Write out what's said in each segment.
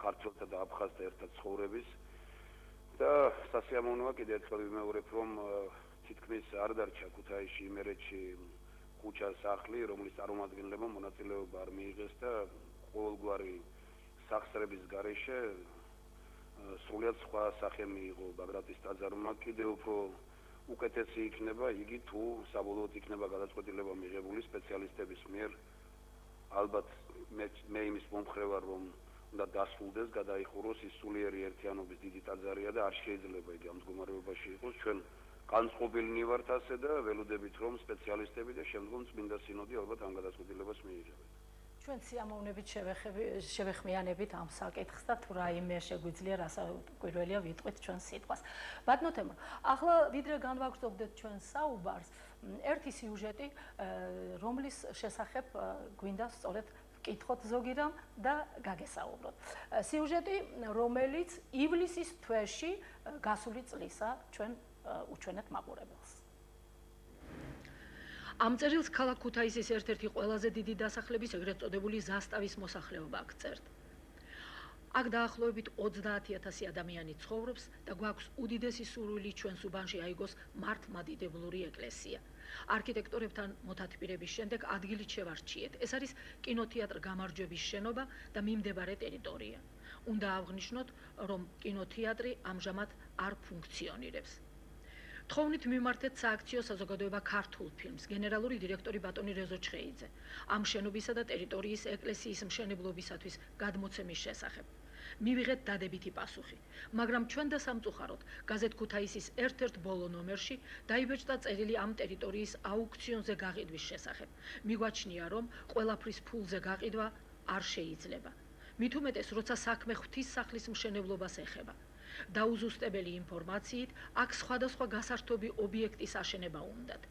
ქართველთა და აფხაზთა ერთად ცხოვრების და სასიამოვნოა კიდევ ერთხელ ვიმეორებ, რომ თითქმის არ დარჩა ქუთაისში, იმერეთში ქუჩა სახლი, რომლის წარმომადგენლებმა მონაწილეობა არ მიიღეს და ყოველგვარი სახსრების გარეშე სრულიად სხვა სახე მიიღო ბაგრატის ტაძარმა. კიდევ უფრო უკეთესი იქნება იგი თუ საბოლოოდ იქნება გადაწყვეტილება მიღებული სპეციალისტების მიერ. ალბათ მე იმის მომხრე ვარ, რომ უნდა დასრულდეს, გადაიხუროს ის სულიერი ერთიანობის დიდი ტაძარია და არ შეიძლება იგი ამ მდგომარეობაში იყოს. ჩვენ განწყობილნი ვართ ასე და ველოდებით, რომ სპეციალისტები და შემდგომ წმინდა სინოდი ალბათ ამ გადაწყვეტილებას მიიღებენ. ჩვენ სიამოვნებით შევეხმიანებით ამ საკითხს და თუ რაიმე შეგვიძლია რასაკვირველია ვიტყვით ჩვენ სიტყვას. ბატონო თემურ, ახლა ვიდრე განვაგრძობდეთ ჩვენ საუბარს, ერთი სიუჟეტი, რომლის შესახებ გვინდა სწორედ ვკითხოთ ზოგი რამ და გაგესაუბროთ. სიუჟეტი, რომელიც ივლისის თვეში გასული წლისა ჩვენ უჩვენეთ მაყურებელს. ამ წერილს ქალაქ ქუთაისის ერთ-ერთი ყველაზე დიდი დასახლების, ეგრეთ წოდებული ზასტავის მოსახლეობა აქ. აქ დაახლოებით 30,000 ადამიანი ცხოვრობს და გვაქვს უდიდესი სურვილი ჩვენს უბანში აიგოს მართლმადიდებლური ეკლესია. არქიტექტორებთან მოთათბირების შემდეგ ადგილით შევარჩიეთ. ეს არის კინოთეატრ გამარჯვების შენობა და მიმდებარე ტერიტორია. უნდა აღვნიშნოთ, რომ კინოთეატრი ამჟამად არ ფუნქციონირებს. თხოვნით მიმართეთ სააქციო საზოგადოება ქართულ ფილმს, გენერალური დირექტორი ბატონი რეზო ჩხეიძე, ამ შენობისა და ტერიტორიის ეკლესიის მშენებლობისათვის გადმოცემის შესახებ. მივიღეთ დადებითი პასუხი, მაგრამ ჩვენ და სამწუხაროდ გაზეთ ქუთაისის ერთ-ერთ ბოლო ნომერში დაიბეჭდა წერილი ამ ტერიტორიის აუქციონზე გაყიდვის შესახებ. მიგვაჩნია, რომ ყველაფრის ფულზე გაყიდვა არ შეიძლება. მით უმეტეს, როცა საქმე ღვთისმსახლის მშენებლობას ეხება. დაუზუსტებელი ინფორმაციით, აქ სხვადასხვა გასართობი ობიექტის აშენება უნდათ.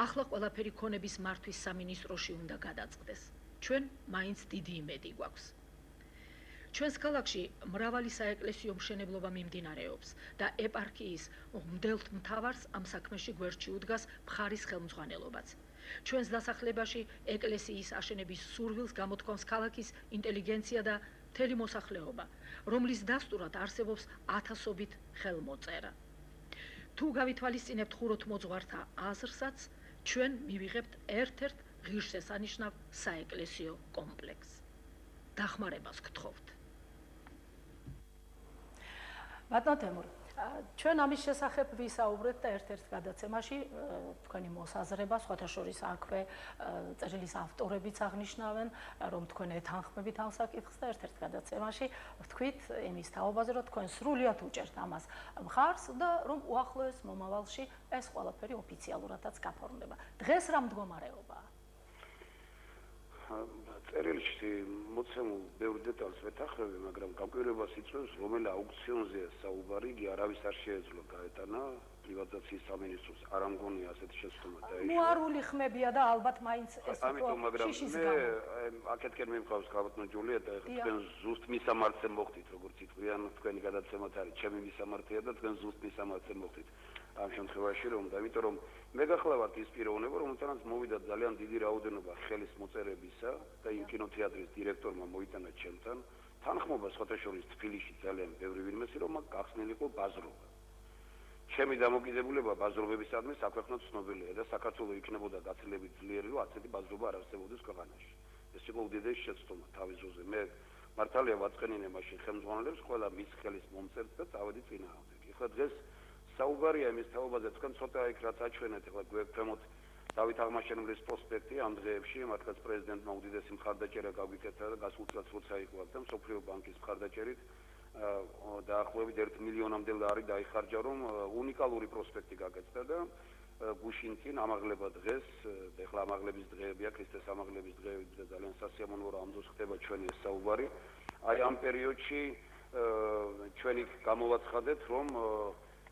ახლა ყველაფერი ქონების მართვის სამინისტროში უნდა გადაწყდეს. ჩვენ მაინც დიდი იმედი გვაქვს. ჩვენს ქალაქში მრავალი საეკლესიო მშენებლობა მიმდინარეობს და ეპარქიის მდელმთავარს ამ საქმეში გვერდში უდგას მხარის ხელმძღვანელობაც. ჩვენს დასახლებაში ეკლესიის აშენების სურვილს გამოთქვამს ქალაქის ინტელიგენცია და მთელი მოსახლეობა, რომლის დასტურად არსებობს ათასობით ხელმოწერა. თუ გავითვალისწინებთ ხუროთმოძღვართა აზრსაც, ჩვენ მივიღებთ ერთ-ერთ ღირსშესანიშნავ საეკლესიო კომპლექსს. დახმარებას გთხოვთ. ბატონო თემურ, ჩვენ ამის შესახებ ვისაუბრეთ და ერთ-ერთ გადაცემაში თქვენი მოსაზრება, სხვათა შორის აქვე წერილის ავტორებიც აღნიშნავენ, რომ თქვენ ეთანხმებით ამ საკითხს და ერთ-ერთ გადაცემაში ვთქვით იმის თაობაზე, რომ თქვენ სრულიად უჭერთ ამას მხარს და რომ უახლოეს მომავალში ეს ყველაფერი ოფიციალურადაც გაფორმდება. დღეს რა მდგომარეობაა? წერილში მოცემულ ბევრ დეტალს ვეთანხმები, მაგრამ გამკვირვებას იწვევს, რომელი აუქციონზეა საუბარი, იგი არავის არ შეეძლო გაეტანა პრივატიზაციის სამინისტროს. არ ამგონია ასეთი შეცდომა დაიშვა. მოარული ხმებია და ალბათ მაინც ეს შიშის გამო. აქეთკენ მიმყავს ბატონო ჯულიეტა, თქვენ ზუსტ მისამართზე მოხდით, როგორც იტყვიან, თქვენი გადაცემაც არის ჩემი მისამართია და თქვენ ზუსტ მისამართზე მოხდით. ამ შემთხვევაში რომ და იმიტომ რომ მე გახლავართ ის პიროვნება, რომელთანაც მოვიდა ძალიან დიდი რაოდენობა ხელის მოწერებისა და იმ კინოთეატრის დირექტორმა მოიტანა ჩემთან თანხმობა სხვათა შორის თბილისში ძალიან ბევრი ვინმესი რომ მაგ გახსნილიყო ბაზრობა. ჩემი დამოკიდებულება ბაზრობებისადმი საქვეყნოდ ცნობილია და საქართველოს იქნებოდა გაცილებით ძლიერი, რომ ასეთი ბაზრობა არ არსებობდეს ქვეყანაში. ეს იყო უდიდესი შეცდომა თავის ძროზე. მე მართალია ვაწყენინე მაშინ ხელმძღვანელებს ყველა მის ხელის მომწერს და წავედი წინააღმდეგ. ეხლა დღეს საუბარია იმის თაობაზე, თქვენ ცოტა იქ რაც აჩვენეთ, ეხლა გვექვემოთ დავით აღმაშენებლის პროსპექტი ამ დღეებში, მართლაც პრეზიდენტმა უდიდესი მხარდაჭერა გაგვიკეთა და გასულ წელს როცა იყო და მსოფლიო ბანკის მხარდაჭერით დაახლოებით 1 მილიონამდე ლარი დაიხარჯა, რომ უნიკალური პროსპექტი გაკეთდა და გუშინ წინ ამაღლება დღეს, ეხლა ამაღლების დღეებია, ქრისტეს ამაღლების დღეები და ძალიან სასიამოვნოა რომ ამ დროს ხდება ჩვენი ეს საუბარი. აი ამ პერიოდში ჩვენ იქ გამოვაცხადეთ, რომ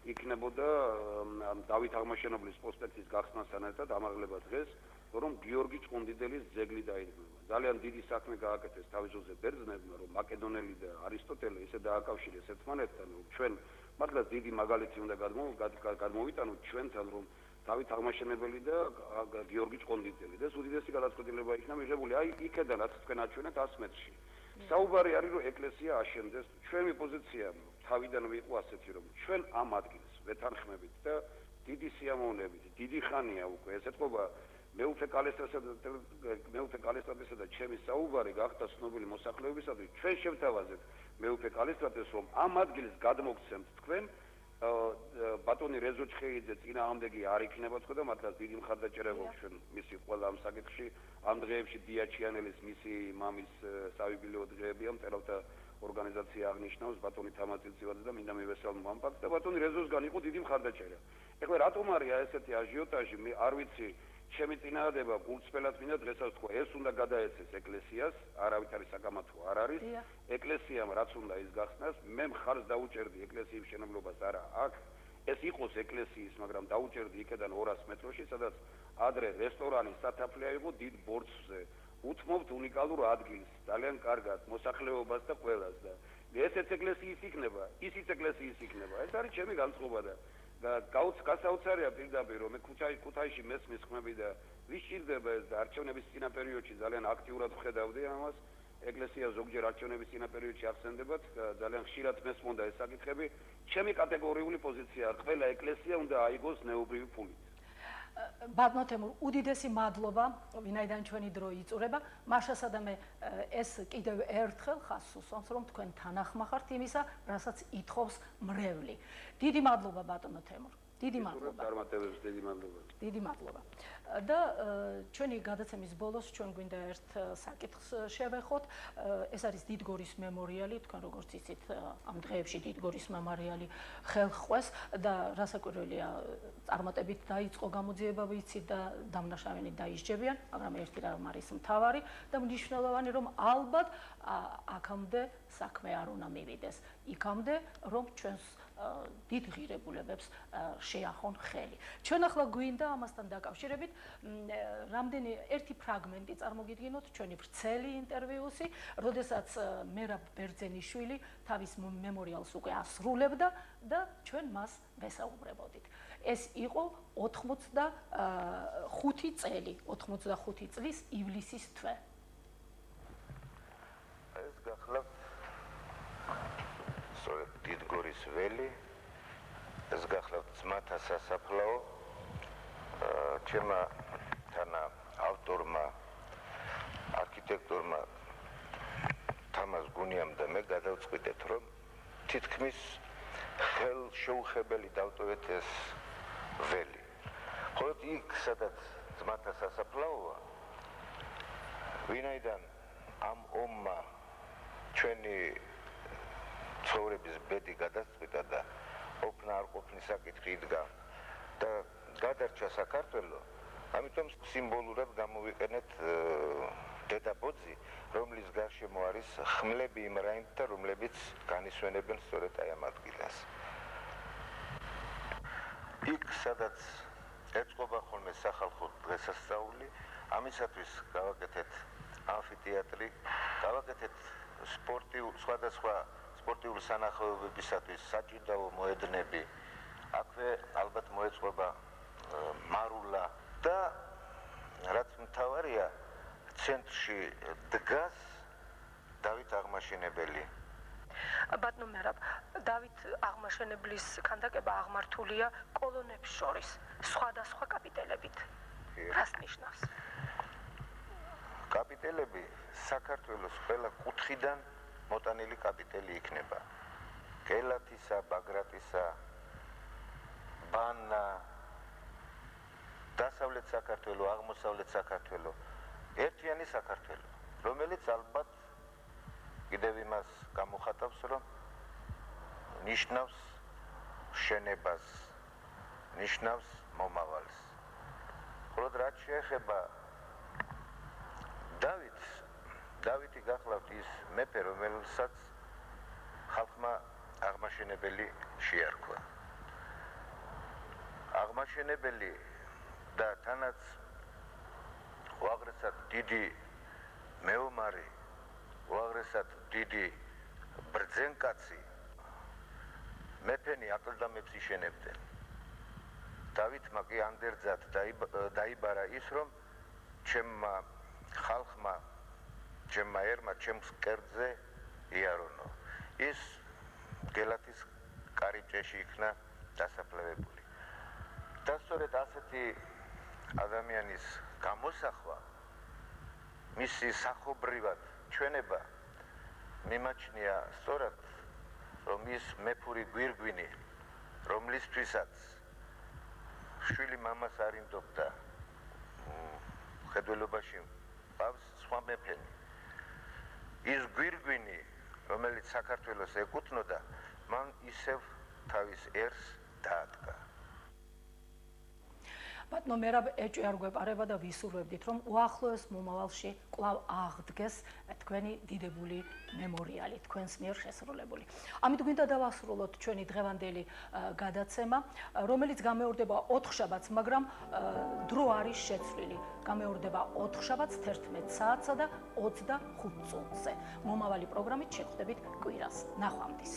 იქნებოდა დავით აღმაშენებლის პროსპექტის გახსნასთან ერთად ამაღლება დღეს, რომ გიორგი ჭყონდიდელის ძეგლი დაირღვევა. ძალიან დიდი საქმე გააკეთეს თავის ძროზე ბერძნებმა, რომ მაკედონელი და არისტოტელე ისე დააკავშირეს ერთმანეთთან, რომ ჩვენ მართლაც დიდი მაგალითი უნდა გადმოვიტანოთ ჩვენთან, რომ დავით აღმაშენებელი და გიორგი ჭყონდიდელი და ეს უდიდესი გადაწყვეტილება იქნა მიღებული. აი იქედან რაც თქვენ აჩვენეთ 100 მეტრში. საუბარი არის რომ ეკლესია აშენდეს ჩვენი პოზიცია თავიდანვე იყო ასეთი რომ ჩვენ ამ ადგილს ვეთანხმებით და დიდი სიამოვნებით დიდი ხანია უკვე ეს ეთყობა მეუფე კალისტრატესა და ჩემი საუბარი გახდა ცნობილი მოსახლეობისათვის ჩვენ შევთავაზეთ მეუფე კალისტრატეს რომ ამ ადგილს გადმოგცემთ თქვენ ბატონი რეზო ჩხეიძე წინააღმდეგი არ იქნება თქო და მართლაც დიდი მხარდაჭერა გვაქვს ჩვენ მისი ყველა ამ საკითხში ამ დღეებში დიაჩიანელის მისი მამის საიუბილეო დღეებია მწერალთა ორგანიზაცია აღნიშნავს ბატონი თამაწილწივაძე და მინდა მივესალმო ამ ფაქტს და ბატონი რეზოსგან იყო დიდი მხარდაჭერა ეხლა რატომ არის ესეთი აჟიოტაჟი მე არ ვიცი ჩემი წინააღმდება გულწრფელად მინდა დღესაც თქვა ეს უნდა გადაეცეს ეკლესიას არავითარი საკამათო არ არის ეკლესიამ რაც უნდა ის გახსნას მე მხარს დაუჭერდი ეკლესიის მშენებლობას არა აქ ეს იყოს ეკლესიის მაგრამ დაუჭერდი იქედან 200 მეტროში სადაც ადრე რესტორანი სათაფლია იყო დიდ ბორცვზე უთმობთ უნიკალურ ადგილს ძალიან კარგად მოსახლეობას და ყველას და ესეც ეკლესიის იქნება ისიც ეკლესიის იქნება ეს არის ჩემი განწყობა და გასაოცარია პირდაპირ რომ მე ქუთაისში მესმის ხმები და ვის ჭირდება ეს და არჩევნების წინა პერიოდში ძალიან აქტიურად ვხედავდი ამას ეკლესია ზოგჯერ არჩევნების წინა პერიოდში ახსენდებათ ძალიან ხშირად მესმოდა ეს საკითხები ჩემი კატეგორიული პოზიციაა ყველა ეკლესია უნდა აიგოს ნეობრივი ფულით ბატონო თემურ უდიდესი მადლობა ვინაიდან ჩვენი დრო იწურება მაშასა და მე ეს კიდევ ერთხელ ხაზს უსვამს რომ თქვენ თანახმახართ იმისა რასაც ითხოვს მრევლი დიდი მადლობა ბატონო თემურ დიდი მადლობა წარმატებებს დიდი მადლობა დიდი მადლობა და ჩვენი გადაცემის ბოლოს ჩვენ გვინდა ერთ საკითხს შევეხოთ ეს არის დიდგორის მემორიალი თქვენ როგორც იცით ამ დღეებში დიდგორის მემორიალი ხელხყვეს და რასაკვირველია წარმატებით დაიწყო გამოძიება ვიცით და დამნაშავენი დაისჯებიან მაგრამ ერთი რამ არის მთავარი და მნიშვნელოვანი რომ ალბათ აქამდე საქმე არ უნდა მივიდეს იქამდე რომ ჩვენს დიდ ღირებულებებს შეახონ ხელი. ჩვენ ახლა გვინდა ამასთან დაკავშირებით რამდენი ერთი ფრაგმენტი წარმოგიდგინოთ ჩვენი ვრცელი ინტერვიუსი, როდესაც მერაბ ბერძენიშვილი თავის მემორიალს უკვე ასრულებდა და ჩვენ მას ვესაუბრებოდით. ეს იყო 85 წელი, 85 წლის ივლისის თვე. ეს გახლავთ დიდგორის ველი ეს გახლავთ ძმათა სასაფლაო ჩემმა თანა ავტორმა არქიტექტორმა თამაზ გუნიამ და მე გადავწყვიტეთ რომ თითქმის ხელშეუხებელი დავტოვეთ ეს ველი ხოლო იქ სადაც ძმათა სასაფლაოა ვინაიდან ამ ომმა ჩვენი ცხოვრების ბედი გადაწყვიტა და ყოფნა არ ყოფნის საკითხი იდგა და გადარჩა საქართველო ამიტომ სიმბოლურად გამოვიყენეთ დედაბოძი რომლის გარშემო არის ხმლები იმ რაინდთა რომლებიც განისვენებენ სწორედ აი ამ ადგილას იქ სადაც ეწყობა ხოლმე სახალხო დღესასწაული ამისათვის გავაკეთეთ ამფითეატრი გავაკეთეთ სხვადასხვა სპორტიული სანახაობებისათვის საჭიდაო მოედნები აქვე ალბათ მოეწყობა მარულა და რაც მთავარია ცენტრში დგას დავით აღმაშენებელი ბატონო მერაბ დავით აღმაშენებლის ქანდაკება აღმართულია კოლონებს შორის სხვადასხვა კაპიტელებით რას ნიშნავს კაპიტელები საქართველოს ყველა კუთხიდან მოტანილი კაპიტელი იქნება. კელათისა, ბაგრატისა, ბანა, დასავლეთ საქართველო, აღმოსავლეთ საქართველო, ერთიანი საქართველო, რომელიც ალბათ კიდევ იმას გამოხატავს, რომ ნიშნავს შენებას, ნიშნავს მომავალს. ხოლო რაც შეეხება დავითი გახლავთ ის მეფე რომელსაც ხალხმა აღმაშენებელი შეარქვა აღმაშენებელი და თანაც უაღრესად დიდი მეომარი უაღრესად დიდი ბრძენკაცი მეფენი აკლდამებს იშენებდნენ დავითმა კი ანდერძად დაიბარა ის რომ ჩემმა ხალხმა ჩემმა ერმა ჩემს კერძზე იარონო. ის გელათის კარიბჭეში იქნა დასაფლავებული. და სწორედ ასეთი ადამიანის გამოსახვა, მისი სახობრივად ჩვენება მიმაჩნია სწორად, რომ ის მეფური გვირგვინი, რომლისთვისაც შვილი მამას არინდობდა ხედველობაში ყავს სხვა მეფენი. ის გვირგვინი, რომელიც საქართველოს ეკუთვნოდა, მან ისევ თავის ერს დაადგა. ბატონო მერაბ ეჭვი არ გვეპარება და ვისურვებდით, რომ უახლოეს მომავალში კვლავ აღდგეს თქვენი დიდებული მემორიალი, თქვენს მიერ შესრულებული. ამით გვინდა დავასრულოთ ჩვენი დღევანდელი გადაცემა, რომელიც გამეორდება 4 შაბათს, მაგრამ დრო არის შეცვლილი. გამეორდება 4 შაბათს 11 საათსა და 25 წუთზე. მომავალი პროგრამით შეგხვდებით კვირას. ნახვამდის.